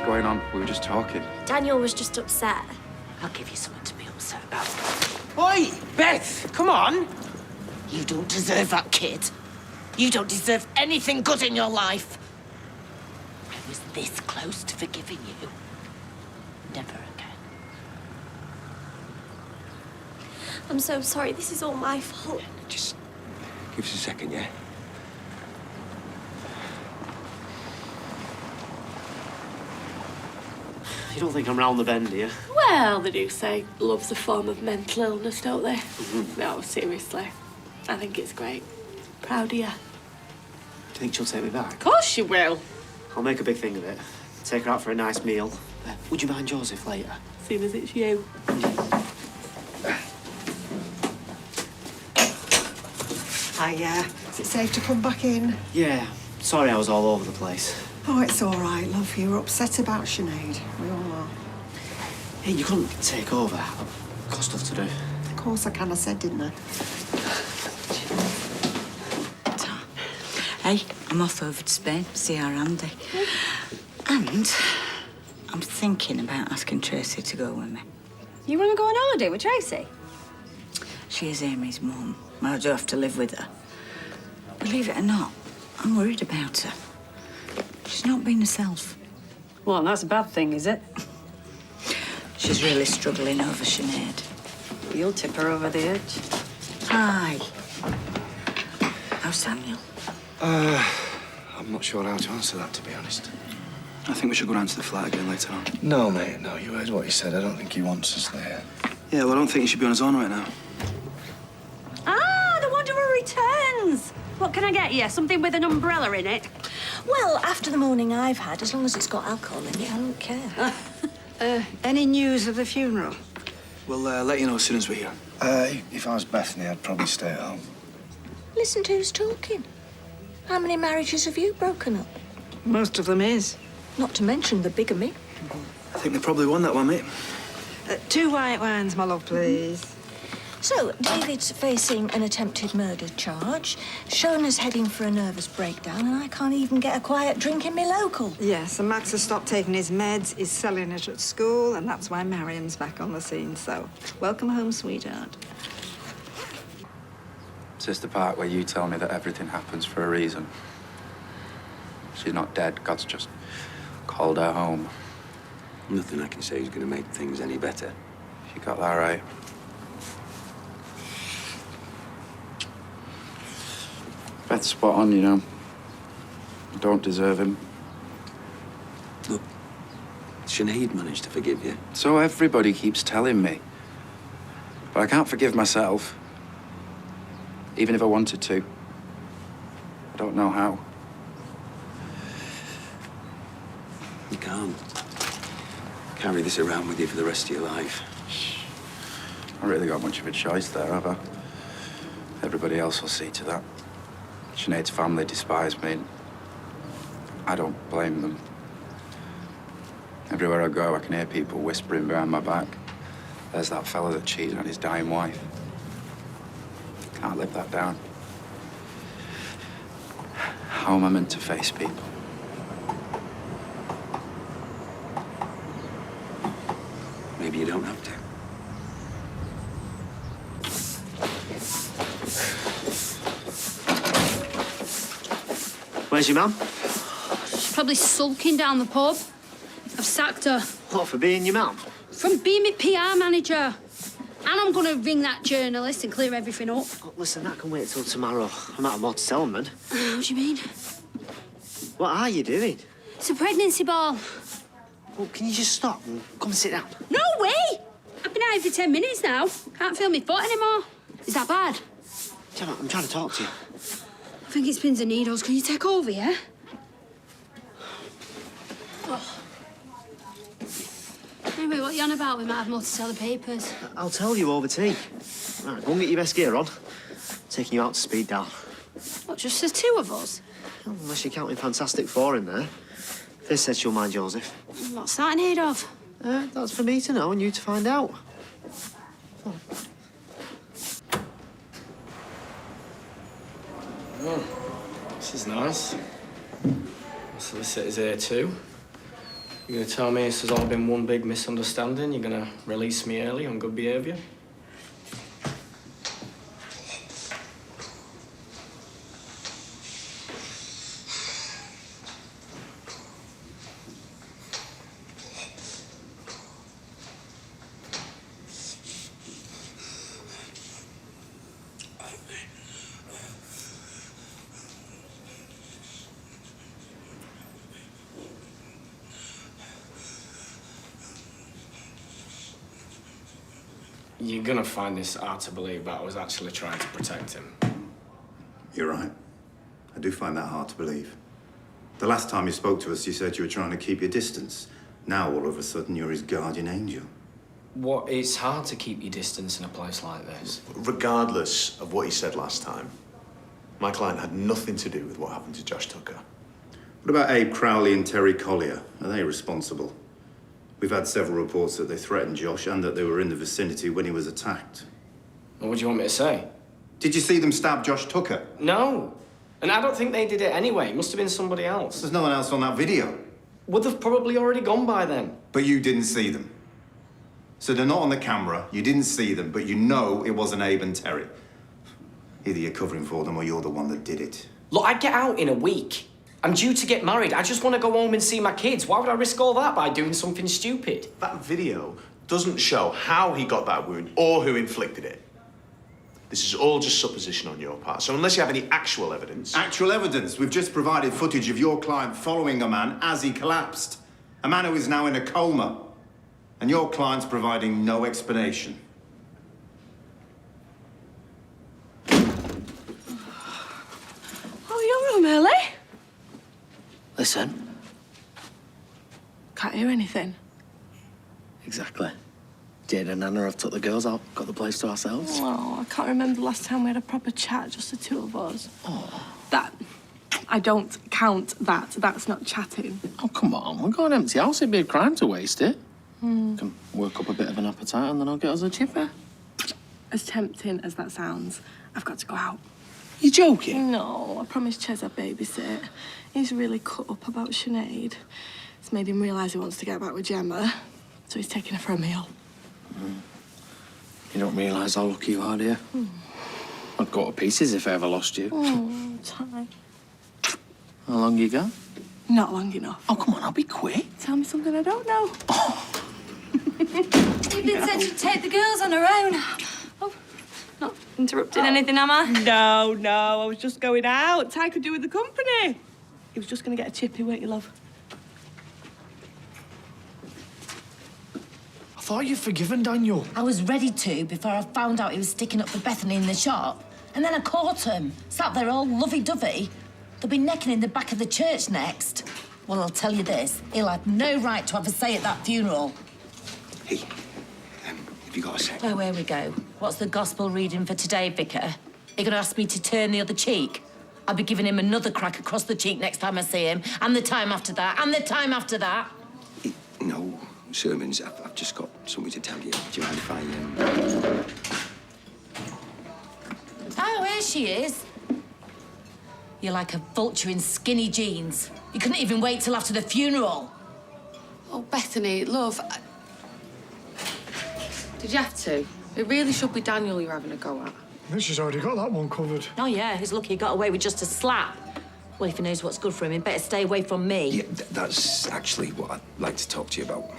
going on? We were just talking. Daniel was just upset. I'll give you something to be upset about. Oi, Beth, come on. You don't deserve that kid. You don't deserve anything good in your life. I was this close to forgiving you. Never again. I'm so sorry. This is all my fault. Just give us a second, yeah? You don't think I'm round the bend, do you? Well, they do say love's a form of mental illness, don't they? No, seriously. I think it's great. Proud of you. Do you think she'll take me back? Of course she will. I'll make a big thing of it. Take her out for a nice meal. Would you mind Joseph later? Seeing as it's you. Hiya. Is it safe to come back in? Yeah. Sorry I was all over the place. Oh, it's all right, love. You were upset about Sinead. We all are. Hey, you couldn't take over. I've got stuff to do. Of course I can, I said, didn't I? Hey, I'm off over to Spain to see our Andy. And I'm thinking about asking Tracy to go with me. You want to go on holiday with Tracy? She is Amy's mum. I do have to live with her. Believe it or not, I'm worried about her. She's not been herself. Well, that's a bad thing, is it? She's really struggling over Sinead. You'll tip her over the edge. Hi. How's Samuel? I'm not sure how to answer that, to be honest. I think we should go round to the flat again later on. No, mate, no. You heard what he said. I don't think he wants us there. Yeah, well, I don't think he should be on his own right now. Ah, the Wanderer returns! What can I get you? Something with an umbrella in it? Well, after the morning I've had, as long as it's got alcohol in it, I don't care. Any news of the funeral? We'll let you know as soon as we're here. If I was Bethany, I'd probably stay at home. Listen to who's talking. How many marriages have you broken up? Most of them is. Not to mention the bigamy. I think they probably won that one, mate. 2 white wines, my love, please. So, David's facing an attempted murder charge. Shona's heading for a nervous breakdown, and I can't even get a quiet drink in me local. Yes, and Max has stopped taking his meds, is selling it at school, and that's why Mariam's back on the scene, so welcome home, sweetheart. Is this the part where you tell me that everything happens for a reason? She's not dead. God's just called her home. Nothing I can say is going to make things any better. She got that right. Beth's spot on, you know. I don't deserve him. Look, Sinead managed to forgive you. So everybody keeps telling me. But I can't forgive myself. Even if I wanted to. I don't know how. You can't carry this around with you for the rest of your life. I haven't really got much of a choice there, have I? Everybody else will see to that. Sinead's family despise me, and I don't blame them. Everywhere I go, I can hear people whispering behind my back. There's that fella that cheated on his dying wife. Can't live that down. How am I meant to face people? Maybe you don't have to. Where's your mum? She's probably sulking down the pub. I've sacked her. What, for being your mum? From being my PR manager. And I'm going to ring that journalist and clear everything up. Oh, listen, that can wait till tomorrow. I might have more to tell them, man. What do you mean? What are you doing? It's a pregnancy ball. Well, can you just stop and come and sit down? No way! I've been out for 10 minutes now. Can't feel my foot anymore. Is that bad? Gemma, I'm trying to talk to you. I think it's pins and needles. Can you take over, yeah? Oh. Anyway, what are you on about? We might have more to tell the papers. I'll tell you over tea. Right, go and get your best gear on. Taking you out to speed down. What, just the two of us? Well, unless you're counting Fantastic Four in there. This says she'll mind Joseph. What's that in aid of? That's for me to know and you to find out. Oh, this is nice. The solicitor's here too. You're gonna tell me this has all been one big misunderstanding? You're gonna release me early on good behaviour? You're gonna find this hard to believe, but I was actually trying to protect him. You're right. I do find that hard to believe. The last time you spoke to us, you said you were trying to keep your distance. Now, all of a sudden, you're his guardian angel. What? It's hard to keep your distance in a place like this. Regardless of what he said last time, my client had nothing to do with what happened to Josh Tucker. What about Abe Crowley and Terry Collier? Are they responsible? We've had several reports that they threatened Josh and that they were in the vicinity when he was attacked. What do you want me to say? Did you see them stab Josh Tucker? No. And I don't think they did it anyway. It must have been somebody else. There's no one else on that video. Would have probably already gone by then. But you didn't see them. So they're not on the camera, you didn't see them, but you know it wasn't Abe and Terry. Either you're covering for them or you're the one that did it. Look, I get out in a week. I'm due to get married. I just want to go home and see my kids. Why would I risk all that by doing something stupid? That video doesn't show how he got that wound or who inflicted it. This is all just supposition on your part. So unless you have any actual evidence... Actual evidence? We've just provided footage of your client following a man as he collapsed. A man who is now in a coma. And your client's providing no explanation. Oh, your room, Ellie? Listen. Can't hear anything. Exactly. Jade and Anna have took the girls out, got the place to ourselves. Oh, I can't remember the last time we had a proper chat, just the two of us. Oh. That... I don't count that. That's not chatting. Oh, come on. We've got an empty house. It'd be a crime to waste it. Can work up a bit of an appetite and then I'll get us a chipper. As tempting as that sounds, I've got to go out. You joking? No, I promised Ches I'd babysit. He's really cut up about Sinead. It's made him realise he wants to get back with Gemma, so he's taking her for a meal. You don't realise how lucky you are, do you? I'd go to pieces if I ever lost you. Oh, time. How long you got? Not long enough. Oh, come on, I'll be quick. Tell me something I don't know. You've been said to take the girls on her own. Oh, not interrupting anything, am I? No, I was just going out. Ty could do with the company. He was just going to get a chippy, weren't you, love? I thought you'd forgiven Daniel. I was ready to before I found out he was sticking up for Bethany in the shop. And then I caught him, sat there all lovey-dovey. They'll be necking in the back of the church next. Well, I'll tell you this, he'll have no right to have a say at that funeral. Hey, have you got a sec? Oh, here we go. What's the gospel reading for today, Vicar? Are you going to ask me to turn the other cheek? I'll be giving him another crack across the cheek next time I see him, and the time after that, and the time after that. No sermons. I've just got something to tell you. Do you mind if I... Oh, here she is. You're like a vulture in skinny jeans. You couldn't even wait till after the funeral. Oh, Bethany, love. Did you have to? It really should be Daniel you're having a go at. I think she's already got that one covered. Oh, yeah, he's lucky he got away with just a slap. Well, if he knows what's good for him, he'd better stay away from me. Yeah, that's actually what I'd like to talk to you about.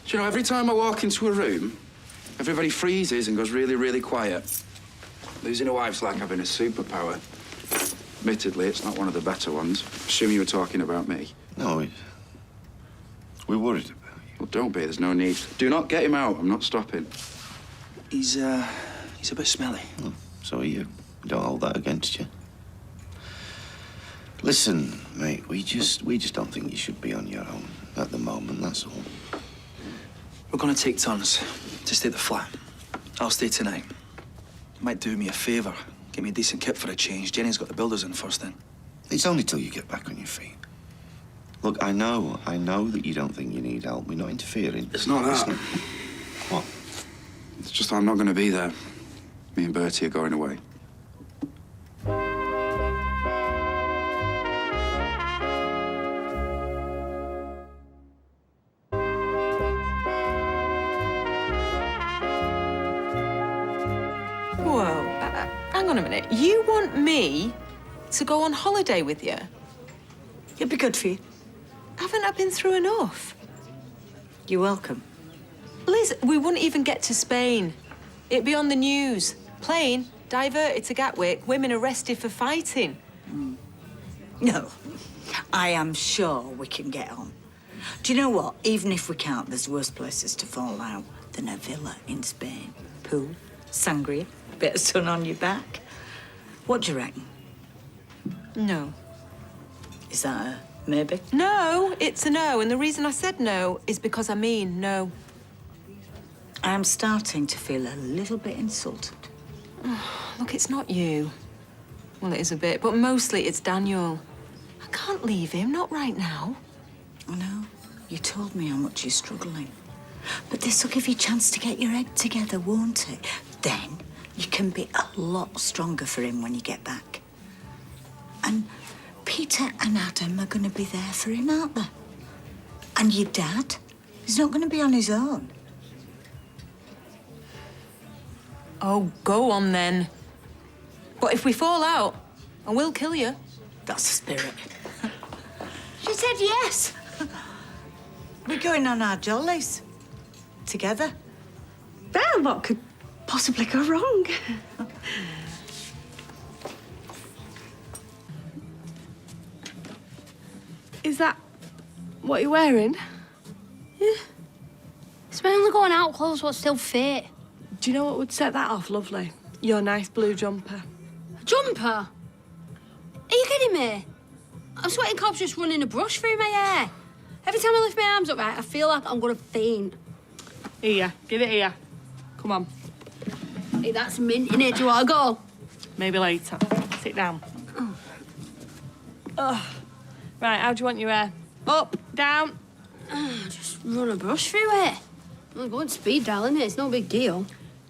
Do you know, every time I walk into a room, everybody freezes and goes really, really quiet. Losing a wife's like having a superpower. Admittedly, it's not one of the better ones. Assuming you were talking about me. No, we're worried about you. Well, don't be. There's no need. Do not get him out. I'm not stopping. He's a bit smelly. Oh, so are you. Don't hold that against you. Listen, mate, we just don't think you should be on your own at the moment, that's all. We're gonna take turns to stay at the flat. I'll stay tonight. Might do me a favour. Get me a decent kit for a change. Jenny's got the builders in first thing. It's only till you get back on your feet. Look, I know that you don't think you need help. We're not interfering. It's not that. What? It's just I'm not going to be there. Me and Bertie are going away. Whoa, hang on a minute. You want me to go on holiday with you? It'd be good for you. Haven't I been through enough? You're welcome. Liz, we wouldn't even get to Spain. It'd be on the news. Plane diverted to Gatwick, women arrested for fighting. No, I am sure we can get on. Do you know what? Even if we can't, there's worse places to fall out than a villa in Spain. Pool, sangria, bit of sun on your back. What do you reckon? No. Is that a maybe? No, it's a no. And the reason I said no is because I mean no. I am starting to feel a little bit insulted. Look, it's not you. Well, it is a bit, but mostly it's Daniel. I can't leave him, not right now. I know. You told me how much you're struggling. But this will give you a chance to get your head together, won't it? Then you can be a lot stronger for him when you get back. And Peter and Adam are going to be there for him, aren't they? And your dad, he's not going to be on his own. Oh, go on then. But if we fall out, I will kill you. That's the spirit. She said yes. We're going on our jollies. Together. Well, what could possibly go wrong? Is that what you're wearing? Yeah. It's my only going out clothes what still fit. Do you know what would set that off, lovely? Your nice blue jumper. A jumper? Are you kidding me? I'm sweating cobs just running a brush through my hair. Every time I lift my arms up, right, I feel like I'm gonna faint. Here, give it here. Come on. Hey, that's mint, innit? Do you want to go? Maybe later. Sit down. Ugh. Right, how do you want your hair? Up, down. Just run a brush through it. I'm going speed dial, innit? It's no big deal.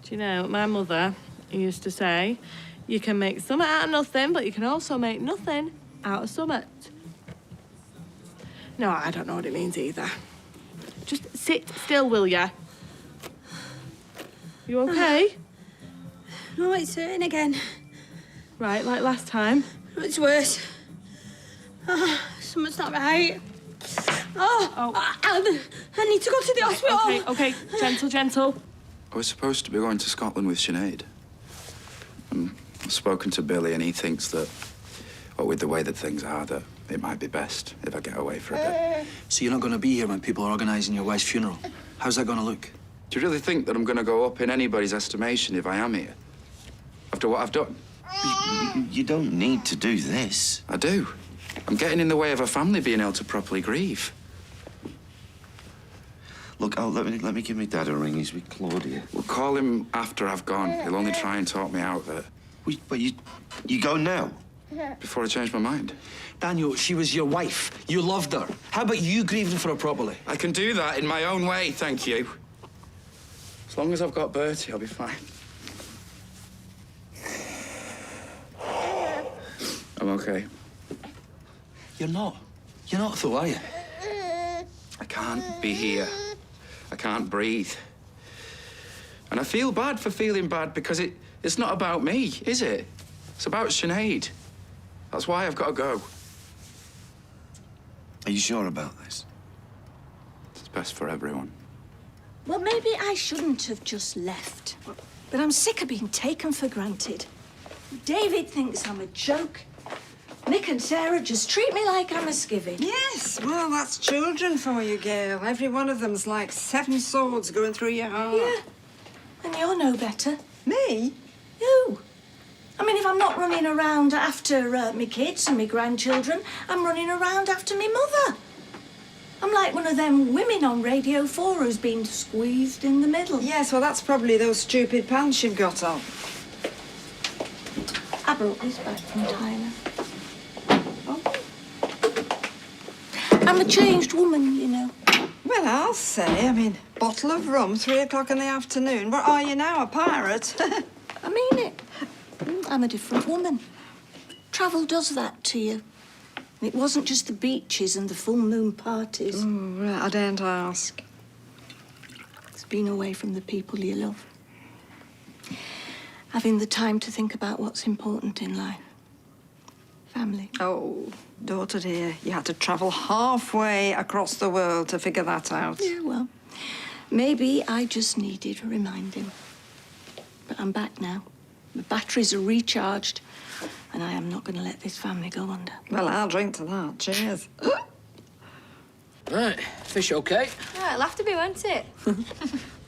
Do you know, my mother used to say, you can make something out of nothing, but you can also make nothing out of something. No, I don't know what it means either. Just sit still, will ya? You okay? No, it's hurting again. Right, like last time. It's worse. Something's not right. I need to go to the hospital. Okay, gentle, gentle. I was supposed to be going to Scotland with Sinead. I've spoken to Billy and he thinks that, well, with the way that things are, that it might be best if I get away for a bit. So you're not going to be here when people are organising your wife's funeral? How's that going to look? Do you really think that I'm going to go up in anybody's estimation if I am here? After what I've done? You don't need to do this. I do. I'm getting in the way of a family being able to properly grieve. Look, let me give my dad a ring. He's with Claudia. We'll call him after I've gone. He'll only try and talk me out of it. But you go now? Before I change my mind. Daniel, she was your wife. You loved her. How about you grieving for her properly? I can do that in my own way, thank you. As long as I've got Bertie, I'll be fine. I'm okay. You're not. You're not, though, are you? I can't be here. I can't breathe. And I feel bad for feeling bad because it's not about me, is it? It's about Sinead. That's why I've got to go. Are you sure about this? It's best for everyone. Well, maybe I shouldn't have just left. But I'm sick of being taken for granted. David thinks I'm a joke. Nick and Sarah just treat me like I'm a skivvy. Yes, well, that's children for you, Gail. Every one of them's like 7 swords going through your heart. Yeah, and you're no better. Me? You. I mean, if I'm not running around after me kids and me grandchildren, I'm running around after me mother. I'm like one of them women on Radio 4 who's been squeezed in the middle. Yes, well, that's probably those stupid pants you've got on. I brought this back from Thailand. I'm a changed woman, you know. Well, I'll say, I mean, bottle of rum, 3 o'clock in the afternoon. What are you now, a pirate? I mean it. I'm a different woman. Travel does that to you. It wasn't just the beaches and the full moon parties. Oh, right, I daren't ask. It's being away from the people you love. having the time to think about what's important in life. Family. Oh, daughter dear, you had to travel halfway across the world to figure that out. Yeah, well, maybe I just needed reminding. But I'm back now. The batteries are recharged, and I am not going to let this family go under. Well, I'll drink to that. Cheers. Right, fish okay? Yeah, it'll have to be, won't it?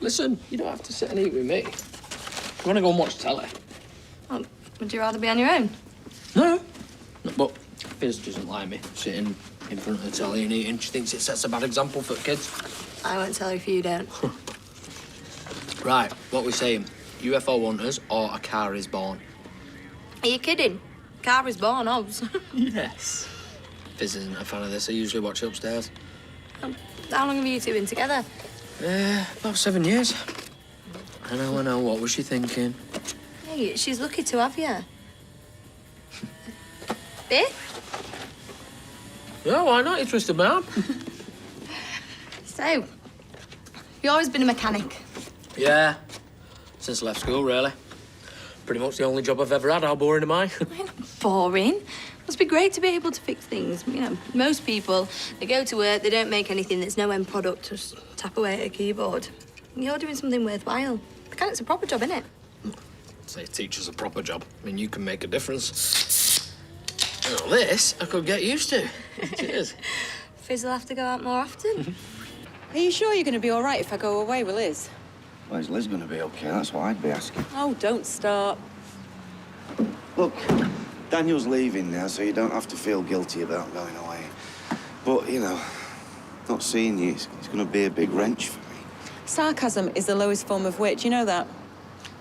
Listen, you don't have to sit and eat with me. You want to go and watch telly? Well, would you rather be on your own? No. But Fizz doesn't like me sitting in front of the telly and eating. She thinks it sets a bad example for kids. I won't tell her if you don't. Right, what we saying? UFO hunters or a car is born? Are you kidding? Car is born, obs. Yes. Fizz isn't a fan of this. I usually watch it upstairs. How long have you two been together? About 7 years. I know. What was she thinking? Hey, she's lucky to have you. Beer? Yeah, why not? You twisted my arm. So, you've always been a mechanic. Yeah. Since I left school, really. Pretty much the only job I've ever had. How boring am I? Boring. Must be great to be able to fix things. You know, most people, they go to work, they don't make anything that's no end product, just tap away at a keyboard. And you're doing something worthwhile. Mechanic's a proper job, isn't it? Say teacher's a proper job. I mean, you can make a difference. Now, this I could get used to. Cheers. Fizz will have to go out more often. Are you sure you're going to be all right if I go away with Liz? Well, is Liz going to be okay? That's what I'd be asking. Oh, don't start. Look, Daniel's leaving now, so you don't have to feel guilty about going away. But, you know, not seeing you, it's going to be a big wrench for me. Sarcasm is the lowest form of wit. You know that?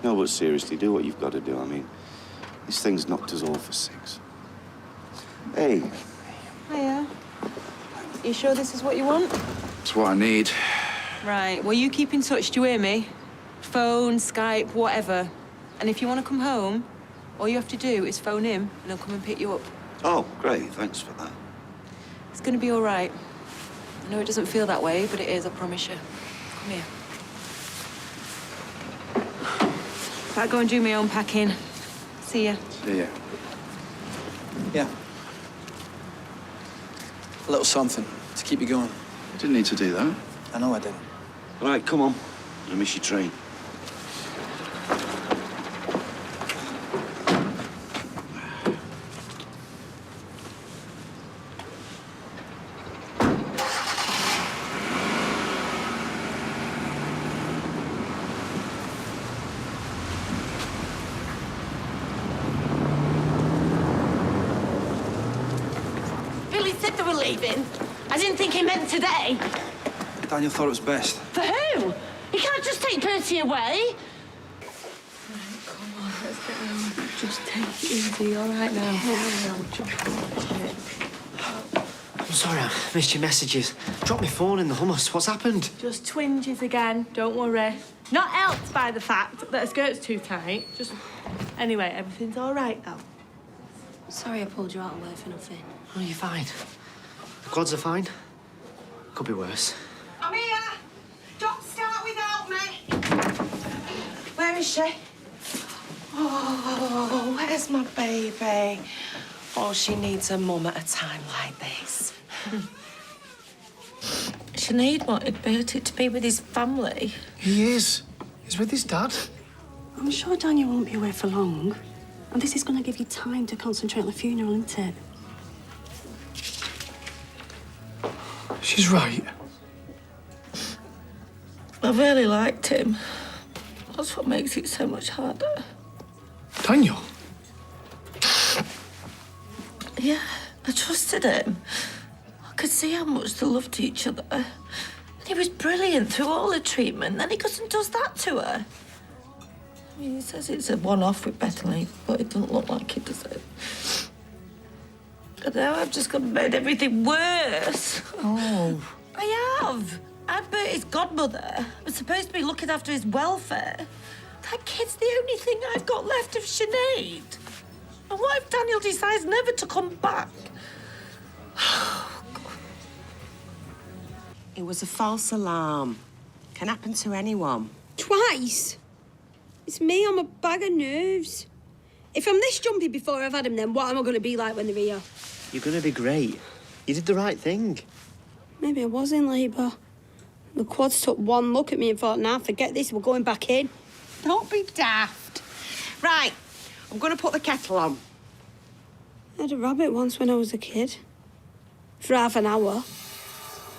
No, but seriously, do what you've got to do. I mean, this thing's knocked us all for 6. Hey. Hiya. You sure this is what you want? It's what I need. Right. Well, you keep in touch, do you hear me? Phone, Skype, whatever. And if you want to come home, all you have to do is phone him and he'll come and pick you up. Oh, great. Thanks for that. It's going to be all right. I know it doesn't feel that way, but it is, I promise you. Come here. Better go and do my own packing. See ya. See ya. Yeah. A little something to keep you going. You didn't need to do that. I know I didn't. Right, come on. I miss your train. Billy said they were leaving. I didn't think he meant today. Daniel thought it was best. For who? He can't just take Bertie away. Come on, let's get home. Just take it easy, all right now? I'm sorry, I missed your messages. Dropped my phone in the hummus. What's happened? Just twinges again, don't worry. Not helped by the fact that her skirt's too tight. Just... Anyway, everything's all right, though. Sorry I pulled you out of work for nothing. Oh, you're fine. The quads are fine. Could be worse. I'm here. Don't start without me. Where is she? Oh, where's my baby? Oh, she needs her mum at a time like this. Sinead wanted Bertie to be with his family. He is. He's with his dad. I'm sure Daniel won't be away for long. And this is going to give you time to concentrate on the funeral, isn't it? She's right. I really liked him. That's what makes it so much harder. Daniel? Yeah, I trusted him. I could see how much they loved each other. And he was brilliant through all the treatment. Then he goes and does that to her. I mean, he says it's a one-off with Bethany, but it doesn't look like it, does it? But now I've just got made everything worse. Oh. I have. I'm Bertie's godmother. I'm supposed to be looking after his welfare. That kid's the only thing I've got left of Sinead. And what if Daniel decides never to come back? It was a false alarm. Can happen to anyone. Twice? It's me, I'm a bag of nerves. If I'm this jumpy before I've had them, then what am I going to be like when they're here? You're going to be great. You did the right thing. Maybe I was in labour. The quads took one look at me and thought, nah, forget this, we're going back in. Don't be daft. Right, I'm going to put the kettle on. I had a rabbit once when I was a kid. For half an hour.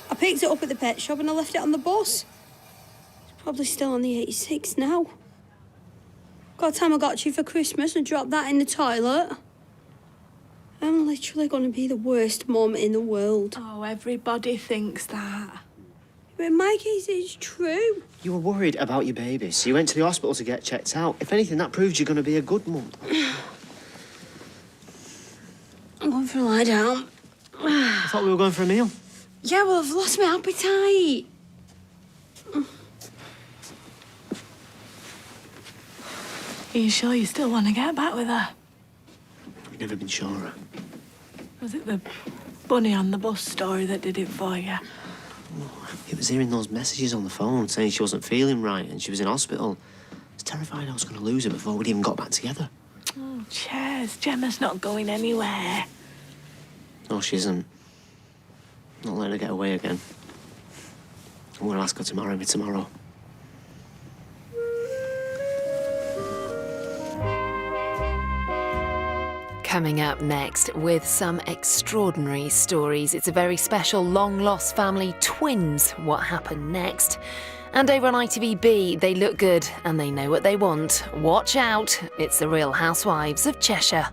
I picked it up at the pet shop and I left it on the bus. It's probably still on the 86 now. Got time I got you for Christmas and dropped that in the toilet. I'm literally going to be the worst mum in the world. Oh, everybody thinks that. But in my case, it's true. You were worried about your baby, so you went to the hospital to get checked out. If anything, that proves you're going to be a good mum. I'm going for a lie down. I thought we were going for a meal. Yeah, well, I've lost my appetite. Are you sure you still want to get back with her? I've never been surer. Was it the bunny on the bus story that did it for you? It was hearing those messages on the phone saying she wasn't feeling right and she was in hospital. I was terrified I was going to lose her before we'd even got back together. Oh, Ches, Gemma's not going anywhere. No, she isn't. Not letting her get away again. I'm going to ask her to marry me tomorrow. Coming up next with some extraordinary stories. It's a very special long-lost family, twins. What happened next? And over on ITVB, they look good and they know what they want. Watch out, it's the Real Housewives of Cheshire.